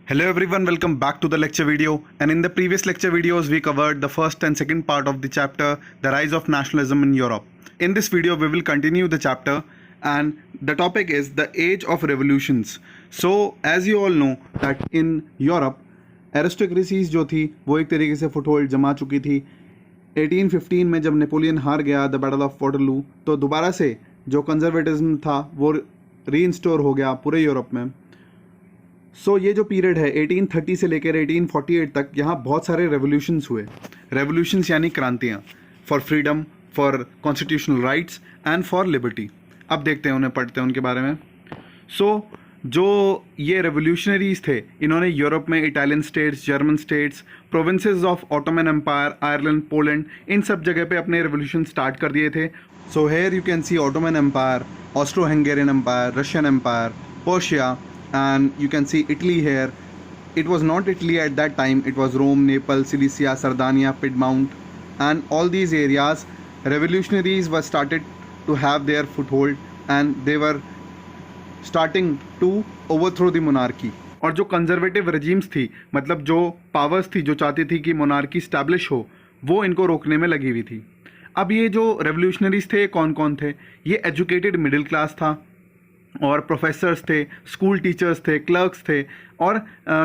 Hello everyone, welcome back to the lecture video. And in the previous lecture videos, we covered the first and second part of the chapter, The Rise of Nationalism in Europe. In this video, we will continue the chapter and the topic is the Age of Revolutions. So, as you all know that in Europe, aristocracies जो थी वो एक तरीके से foothold जमा चुकी थी. 1815 में जब नेपोलियन हार गया द बैटल ऑफ वाटरलू, तो दोबारा से जो कंजर्वेटिज्म था वो रीइंस्टोर हो गया पूरे यूरोप में. सो ये जो पीरियड है 1830 से लेकर 1848 तक, यहाँ बहुत सारे रेवोल्यूशंस हुए. रेवोल्यूशंस यानी क्रांतियाँ for freedom, for constitutional rights and for liberty. अब देखते हैं, उन्हें पढ़ते हैं उनके बारे में. सो जो ये रेवोल्यूशनरीज थे, इन्होंने यूरोप में Italian states, German states, provinces of Ottoman empire, Ireland, Poland, इन सब जगह पे अपने रेवोल्यूशन स्टार्ट कर दिए थे. So here you can see Ottoman empire, Austro Hungarian empire, Russian empire, Persia, and you can see Italy here. It was not Italy at that time, it was Rome, Naples, Cilicia, Sardinia, Piedmont, and all these areas revolutionaries were started to have their foothold and they were starting to overthrow the monarchy. और जो conservative regimes थी, मतलब जो powers थी जो चाहती थी कि मोनार्की स्टैब्लिश हो, वो इनको रोकने में लगी हुई थी. अब ये जो रेवोल्यूशनरीज थे कौन कौन थे? ये एजुकेटेड मिडिल क्लास था और प्रोफेसर्स थे, स्कूल टीचर्स थे, क्लर्क्स थे और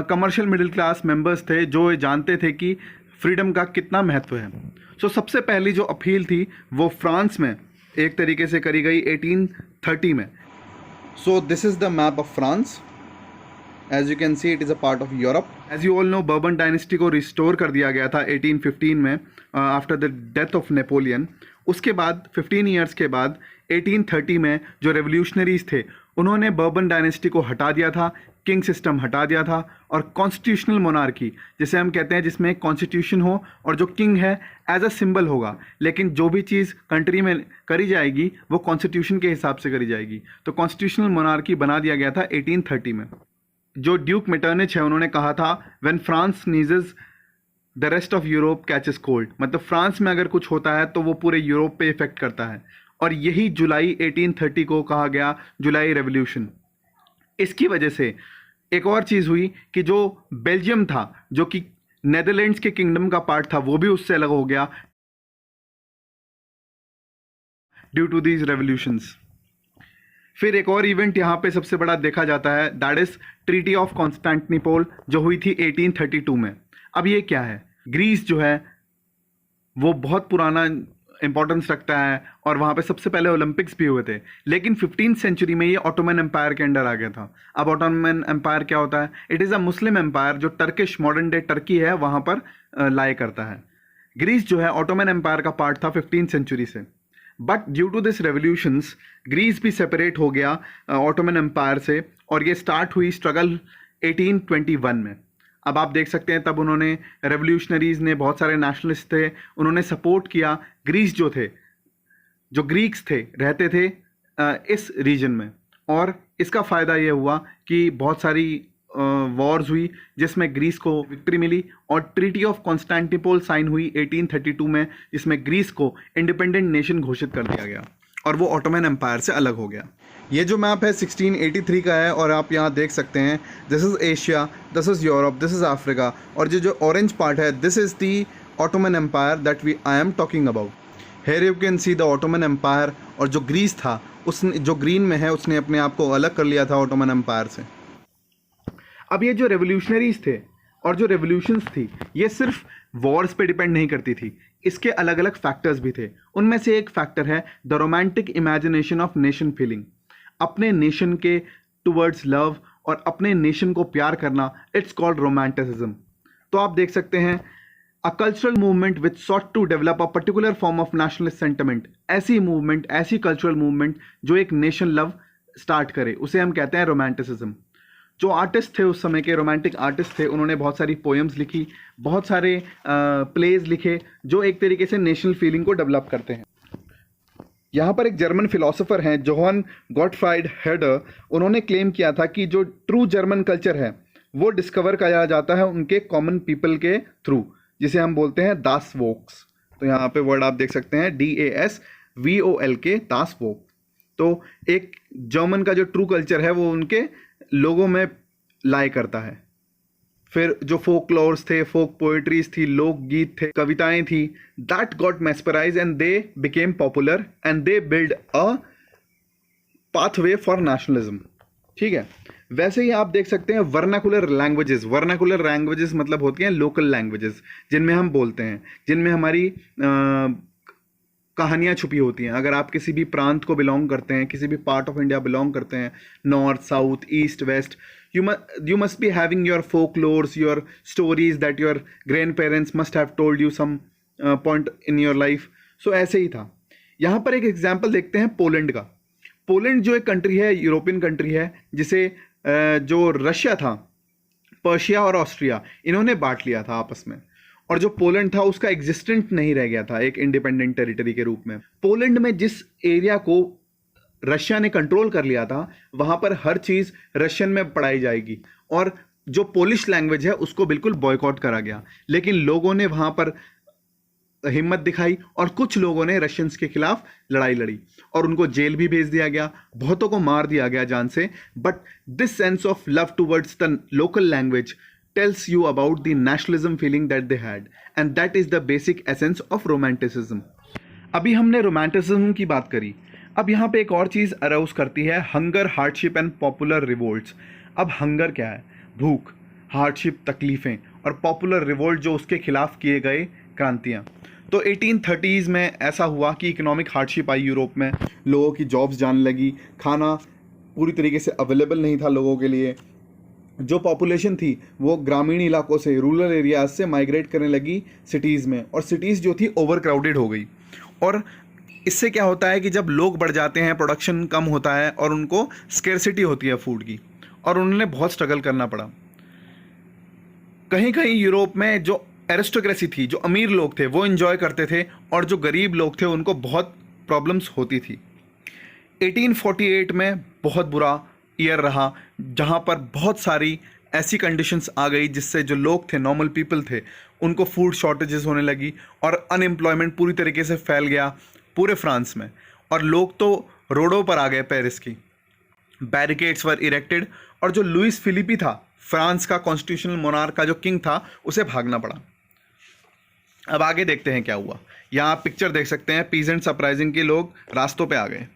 कमर्शियल मिडिल क्लास मेंबर्स थे जो जानते थे कि फ्रीडम का कितना महत्व है. सो सबसे पहली जो अपील थी वो फ्रांस में एक तरीके से करी गई 1830 में. So this is the map of France. As you can see it is a part of Europe. As you all know, Bourbon dynasty को रिस्टोर कर दिया गया था 1815 में after the death of Napoleon. उसके बाद 15 ईयर्स के बाद 1830 में जो रेवोल्यूशनरीज थे उन्होंने बर्बन डायनेस्टी को हटा दिया था, किंग सिस्टम हटा दिया था और कॉन्स्टिट्यूशनल मोनार्की जिसे हम कहते हैं, जिसमें एक कॉन्स्टिट्यूशन हो और जो किंग है एज अ सिंबल होगा, लेकिन जो भी चीज़ कंट्री में करी जाएगी वो कॉन्स्टिट्यूशन के हिसाब से करी जाएगी. तो कॉन्स्टिट्यूशनल मोनार्की बना दिया गया था 1830 में. जो ड्यूक मेटर्निच है उन्होंने कहा था, when France नीजेस the rest of Europe catches cold, मतलब फ्रांस में अगर कुछ होता है तो वो पूरे यूरोप पे इफेक्ट करता है. और यही जुलाई 1830 को कहा गया जुलाई रेवोल्यूशन. इसकी वजह से एक और चीज़ हुई कि जो बेल्जियम था, जो कि नेदरलैंड्स के किंगडम का पार्ट था, वो भी उससे अलग हो गया ड्यू टू दीज रेवोल्यूशंस. फिर एक और इवेंट यहाँ पे सबसे बड़ा देखा जाता है, that is treaty of Constantinople जो हुई थी 1832 में. अब ये क्या है? ग्रीस जो है वो बहुत पुराना इंपॉर्टेंस रखता है और वहाँ पे सबसे पहले ओलंपिक्स भी हुए थे, लेकिन 15th सेंचुरी में ये ऑटोमन एम्पायर के अंडर आ गया था. अब ऑटोमन एम्पायर क्या होता है? It is a Muslim empire जो टर्किश, मॉडर्न डे टर्की है, वहाँ पर लाई करता है. ग्रीस जो है ऑटोमन एम्पायर का पार्ट था 15th सेंचुरी से. But due to this revolutions Greece भी सेपरेट हो गया ऑटोमन एम्पायर से और ये स्टार्ट हुई स्ट्रगल 1821 में. अब आप देख सकते हैं, तब उन्होंने, रेवोल्यूशनरीज ने, बहुत सारे नेशनलिस्ट थे, उन्होंने सपोर्ट किया. ग्रीस जो थे, जो ग्रीक्स थे, रहते थे इस रीजन में, और इसका फ़ायदा ये हुआ कि बहुत सारी वॉर्स हुई जिसमें ग्रीस को विक्ट्री मिली और ट्रीटी ऑफ कॉन्स्टेंटिनोपल साइन हुई 1832 में, जिसमें ग्रीस को इंडिपेंडेंट नेशन घोषित कर दिया गया और वो ऑटोमन एम्पायर से अलग हो गया. ये जो मैप है 1683 का है और आप यहाँ देख सकते हैं, this is Asia, this is Europe, this is Africa, और जो ऑरेंज पार्ट है this is the Ottoman empire that I am talking about. Here you can see the Ottoman empire. और जो ग्रीस था, उसने, जो ग्रीन में है, उसने अपने आप को अलग कर लिया था ऑटोमन एम्पायर से. अब ये जो रेवोल्यूशनरीज थे और जो रेवोल्यूशंस थी, ये सिर्फ वॉर्स पे डिपेंड नहीं करती थी, इसके अलग अलग फैक्टर्स भी थे. उनमें से एक फैक्टर है the romantic imagination of nation feeling. अपने नेशन के टुवर्ड्स लव और अपने नेशन को प्यार करना, इट्स कॉल्ड रोमांटिसिज्म. तो आप देख सकते हैं, a cultural movement which sought to develop a particular form of nationalist sentiment. ऐसी मूवमेंट, ऐसी कल्चरल मूवमेंट जो एक नेशन लव स्टार्ट करे, उसे हम कहते हैं रोमांटिसिज्म. जो आर्टिस्ट थे उस समय के, रोमांटिक आर्टिस्ट थे, उन्होंने बहुत सारी पोएम्स लिखी, बहुत सारे प्लेज लिखे जो एक तरीके से नेशनल फीलिंग को डेवलप करते हैं. यहाँ पर एक जर्मन फिलोसोफर हैं, जोहान गॉटफ्राइड हेडर. उन्होंने क्लेम किया था कि जो ट्रू जर्मन कल्चर है वो डिस्कवर किया जाता है उनके कॉमन पीपल के थ्रू, जिसे हम बोलते हैं दास वोक्स. तो यहाँ पे वर्ड आप देख सकते हैं, DASVOLK, दास वोक. तो एक जर्मन का जो ट्रू कल्चर है वो उनके लोगों में लाई करता है. फिर जो फोकलोर्स थे, फोक पोएट्रीज थी, लोकगीत थे, कविताएं थी, that got mesmerised and they became popular and they build a pathway for nationalism. ठीक है, वैसे ही आप देख सकते हैं वर्नाकुलर लैंग्वेजेस। वर्नाकुलर लैंग्वेजेस मतलब होती हैं लोकल लैंग्वेजेस, जिनमें हम बोलते हैं, जिनमें हमारी कहानियाँ छुपी होती हैं। अगर आप किसी भी प्रांत को बिलोंग करते हैं, किसी भी पार्ट ऑफ इंडिया बिलोंग करते हैं, north, south, east, west, you must be having your folklores, your stories that your grandparents must have told you some point in your life. So ऐसे ही था। यहाँ पर एक एग्जाम्पल देखते हैं पोलैंड का। पोलैंड जो एक कंट्री है, यूरोपियन कंट्री है, जिसे जो रशिया था, पर्शिया और ऑस्ट्रिया, इन्होंने बांट लिया था आपस में, और जो पोलैंड था उसका एग्जिस्टेंट नहीं रह गया था एक इंडिपेंडेंट टेरिटरी के रूप में। पोलैंड में जिस एरिया को रशिया ने कंट्रोल कर लिया था, वहां पर हर चीज रशियन में पढ़ाई जाएगी, और जो पोलिश लैंग्वेज है उसको बिल्कुल बॉयकॉट करा गया। लेकिन लोगों ने वहां पर हिम्मत दिखाई और कुछ लोगों ने रशियंस के खिलाफ लड़ाई लड़ी और उनको जेल भी भेज दिया गया, बहुतों को मार दिया गया जान से। But this sense of love towards the local language tells you about the nationalism feeling that they had, and that is the basic essence of romanticism. अभी हमने रोमांटिसिज्म की बात करी, अब यहाँ पे एक और चीज़ अराउज करती है, hunger, hardship and popular revolts. अब हंगर क्या है? भूख, हार्डशिप तकलीफ़ें, और पॉपुलर रिवोल्ट जो उसके खिलाफ किए गए क्रांतियाँ। तो 1830s में ऐसा हुआ कि इकोनॉमिक हार्डशिप आई यूरोप में, लोगों की जॉब्स जाने लगी, खाना पूरी तरीके से अवेलेबल नहीं था लोगों के लिए, जो पॉपुलेशन थी वो ग्रामीण इलाकों से, रूरल एरियाज से माइग्रेट करने लगी सिटीज़ में, और सिटीज़ जो थी ओवर क्राउडेड हो गई। और इससे क्या होता है कि जब लोग बढ़ जाते हैं, प्रोडक्शन कम होता है और उनको स्केर्सिटी होती है फूड की, और उन्होंने बहुत स्ट्रगल करना पड़ा। कहीं कहीं यूरोप में जो एरिस्टोक्रेसी थी, जो अमीर लोग थे वो एंजॉय करते थे, और जो गरीब लोग थे उनको बहुत प्रॉब्लम्स होती थी। 1848 में बहुत बुरा ईयर रहा, जहाँ पर बहुत सारी ऐसी कंडीशंस आ गई जिससे जो लोग थे, नॉर्मल पीपल थे, उनको फूड शॉर्टेजेस होने लगी और अनएम्प्लॉयमेंट पूरी तरीके से फैल गया पूरे फ्रांस में, और लोग तो रोडों पर आ गए पेरिस की। बैरिकेड्स वर इरेक्टेड, और जो लुइस फिलिपी था, फ्रांस का कॉन्स्टिट्यूशनल मोनार्क का जो किंग था, उसे भागना पड़ा। अब आगे देखते हैं क्या हुआ। यहाँ आप पिक्चर देख सकते हैं, पीजेंट्स अपराइजिंग के लोग रास्तों पे आ गए।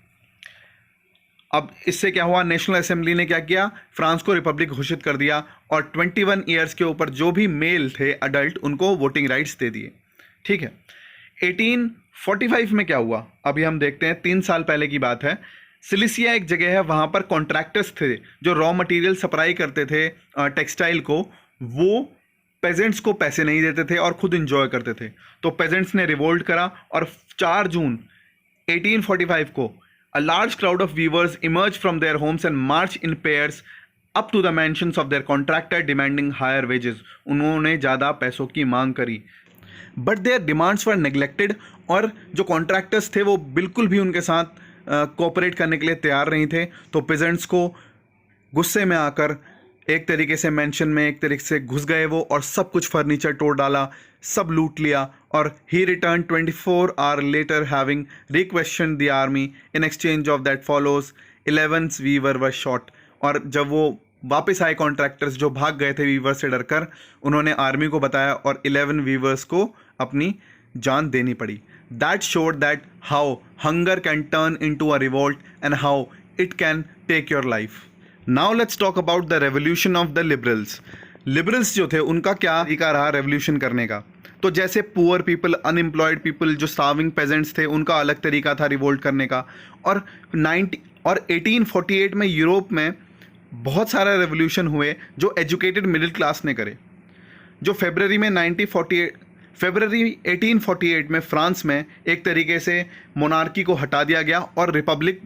अब इससे क्या हुआ, नेशनल असेंबली ने क्या किया, फ्रांस को रिपब्लिक घोषित कर दिया, और 21 ईयर्स के ऊपर जो भी मेल थे अडल्ट, उनको वोटिंग राइट्स दे दिए। ठीक है, 1845 में क्या हुआ, अभी हम देखते हैं, 3 साल पहले की बात है। सिलिसिया एक जगह है, वहाँ पर कॉन्ट्रैक्टर्स थे जो रॉ मटेरियल सप्लाई करते थे टेक्सटाइल को, वो पेजेंट्स को पैसे नहीं देते थे और खुद इंजॉय करते थे। तो पेजेंट्स ने रिवोल्ट करा, और 4 जून 1845 को a large crowd of weavers emerged from their homes and marched in pairs up to the mansions of their contractor demanding higher wages. उन्होंने ज़्यादा पैसों की मांग करी, but their demands were neglected, और जो कॉन्ट्रैक्टर्स थे वो बिल्कुल भी उनके साथ कोऑपरेट करने के लिए तैयार नहीं थे। तो पेजेंट्स को गुस्से में आकर एक तरीके से मेंशन में एक तरीके से घुस गए वो, और सब कुछ फर्नीचर तोड़ डाला, सब लूट लिया। और he return 24 hour later having requisition the army in exchange of that follows 11 weaver were shot. और जब वो वापस आए कॉन्ट्रैक्टर्स जो भाग गए थे वीवर से डरकर, उन्होंने आर्मी को बताया और 11 वीवर्स को अपनी जान देनी पड़ी। That showed that how hunger can turn into a revolt and how it can take your life. Now let's talk about the revolution of the liberals. Liberals जो थे उनका क्या तरीका रहा रेवोल्यूशन करने का। तो जैसे पुअर पीपल, अनएम्प्लॉयड पीपल, जो स्टार्विंग पेजेंट्स थे, उनका अलग तरीका था रिवोल्ट करने का। और 1848 में यूरोप में बहुत सारा रेवोल्यूशन हुए जो एजुकेटेड मिडिल क्लास ने करे। जो फरवरी 1848 में फ्रांस में एक तरीके से मोनार्की को हटा दिया गया और रिपब्लिक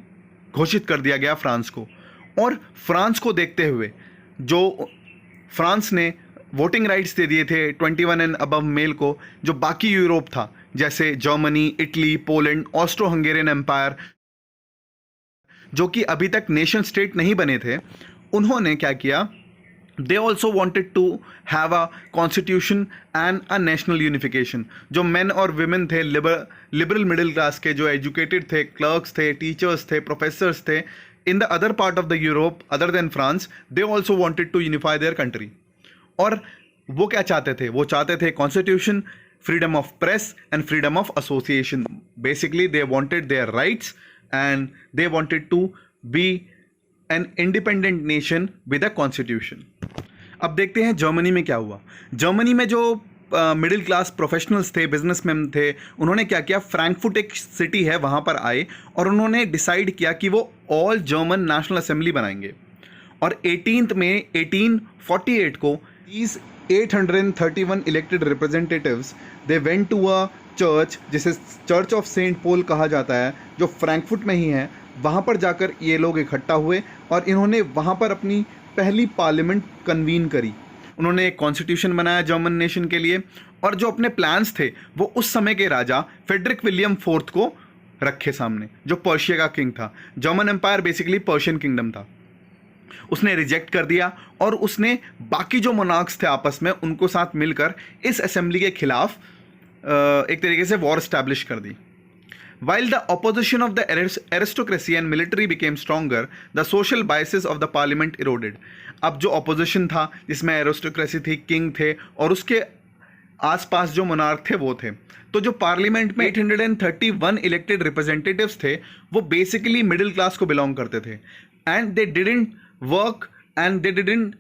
घोषित कर दिया गया फ्रांस को। और फ्रांस को देखते हुए जो फ्रांस ने वोटिंग राइट्स दे दिए थे 21 एंड अबव मेल को, जो बाकी यूरोप था जैसे Germany, Italy, Poland, Austro Hungarian empire, जो कि अभी तक नेशन स्टेट नहीं बने थे, उन्होंने क्या किया, they also wanted to have a constitution and a national unification. जो मेन और विमेन थे, लिबरल मिडिल क्लास के, जो एजुकेटेड थे, क्लर्क्स थे, टीचर्स थे, प्रोफेसर्स थे, in the other part of the Europe other than France, they also wanted to unify their country. और वो क्या चाहते थे? वो चाहते थे constitution, freedom of press and freedom of association. Basically they wanted their rights and they wanted to be an independent nation with a constitution. अब देखते हैं जर्मनी में क्या हुआ। जर्मनी में जो मिडिल क्लास प्रोफेशनल्स थे, बिजनेसमैन थे, उन्होंने क्या किया, फ्रैंकफर्ट एक सिटी है वहाँ पर आए और उन्होंने डिसाइड किया कि वो ऑल जर्मन नेशनल असेंबली बनाएंगे। और 18 मई 1848 को these 831 elected representatives they went to a church जिसे चर्च ऑफ सेंट पॉल कहा जाता है, जो फ्रैंकफर्ट में ही है। वहाँ पर जाकर ये लोग इकट्ठा हुए और इन्होंने वहाँ पर अपनी पहली पार्लियामेंट कन्वीन करी। उन्होंने एक कॉन्स्टिट्यूशन बनाया जर्मन नेशन के लिए और जो अपने प्लान्स थे वो उस समय के राजा फ्रेडरिक विलियम फोर्थ को रखे सामने, जो पर्शिया का किंग था। German empire basically Persian kingdom था। उसने रिजेक्ट कर दिया और उसने बाकी जो मोनार्क्स थे आपस में उनको साथ मिलकर इस असेंबली के खिलाफ एक तरीके से वॉर स्टैब्लिश कर दी। While the opposition of the aristocracy and military became stronger, the social biases of the parliament eroded. अब जो opposition था जिसमें एरिस्टोक्रेसी थी, किंग थे और उसके आसपास जो मोनार्क थे वो थे, तो जो पार्लियामेंट में 831 इलेक्टेड रिप्रेजेंटेटिव्स थे वो बेसिकली मिडिल क्लास को बिलोंग करते थे and they didn't work and they didn't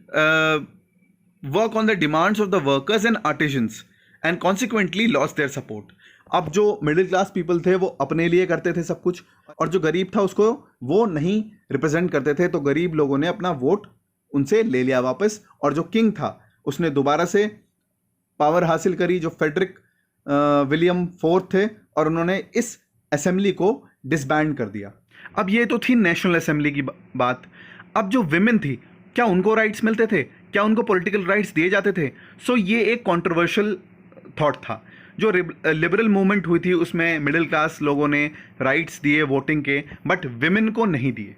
work on the demands of the workers and artisans and consequently lost their support. अब जो मिडिल क्लास पीपल थे वो अपने लिए करते थे सब कुछ और जो गरीब था उसको वो नहीं रिप्रेजेंट करते थे, तो गरीब लोगों ने अपना वोट उनसे ले लिया वापस और जो किंग था उसने दोबारा से पावर हासिल करी, जो फ्रेडरिक विलियम फोर्थ थे, और उन्होंने इस असेंबली को डिसबैंड कर दिया। अब ये तो थी नेशनल असेंबली की बात। अब जो विमेन थी, क्या उनको राइट्स मिलते थे? क्या उनको पॉलिटिकल राइट्स दिए जाते थे? सो ये एक कंट्रोवर्शियल थॉट था। जो लिबरल मूवमेंट हुई थी उसमें मिडिल क्लास लोगों ने राइट्स दिए वोटिंग के, बट विमेन को नहीं दिए।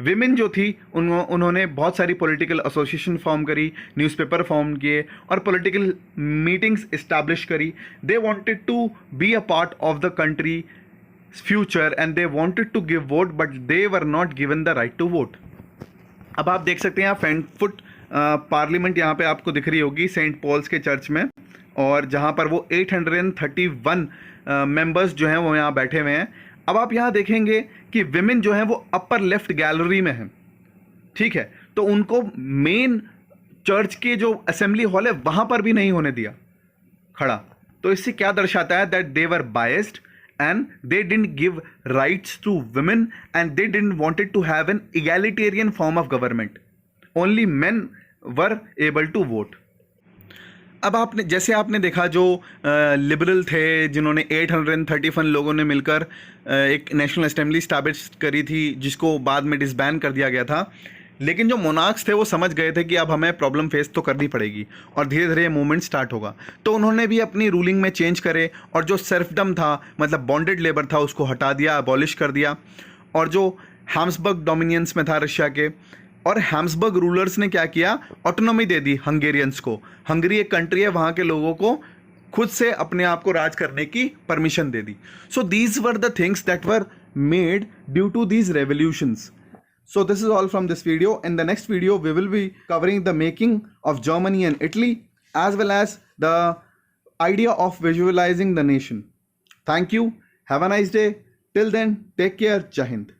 विमेन जो थी उन्होंने बहुत सारी पॉलिटिकल एसोसिएशन फॉर्म करी, न्यूज़पेपर फॉर्म किए और पॉलिटिकल मीटिंग्स इस्टेब्लिश करी। They wanted to be a part of the country future and they wanted to give vote, but they were not given the right to vote. अब आप देख सकते हैं यहाँ फ्रैंकफर्ट पार्लियामेंट यहाँ पे आपको दिख रही होगी सेंट पॉल्स के चर्च में, और जहाँ पर वो 831 मेंबर्स जो हैं वो यहाँ बैठे हुए हैं। अब आप यहाँ देखेंगे कि विमेन जो हैं वो अपर लेफ्ट गैलरी में हैं, ठीक है, तो उनको मेन चर्च के जो असेंबली हॉल है वहाँ पर भी नहीं होने दिया खड़ा। तो इससे क्या दर्शाता है? That they were biased and they didn't give rights to women and they didn't wanted to have an egalitarian form of government. Only men were able to vote. अब आपने जैसे आपने देखा जो लिबरल थे जिन्होंने 831 लोगों ने मिलकर एक नेशनल असेंबली स्टैब्लिश करी थी जिसको बाद में डिसबैन कर दिया गया था, लेकिन जो मोनार्क्स थे वो समझ गए थे कि अब हमें प्रॉब्लम फेस तो करनी पड़ेगी और धीरे धीरे मूवमेंट स्टार्ट होगा। तो उन्होंने भी अपनी रूलिंग में चेंज करे और जो सर्फडम था, मतलब बॉन्डेड लेबर था, उसको हटा दिया, अबॉलिश कर दिया। और जो हैम्सबर्ग डोमिनियंस में था रशिया के, और हैम्सबर्ग रूलर्स ने क्या किया? ऑटोनॉमी दे दी हंगेरियंस को। हंगरी एक कंट्री है, वहाँ के लोगों को खुद से अपने आप को राज करने की परमिशन दे दी। So these were the things that were made due to these revolutions. So this is all from this video. In the next video, we will be covering the making of Germany and Italy as well as the idea of visualizing the nation. Thank you. Have a nice day. Till then, take care. Jai Hind.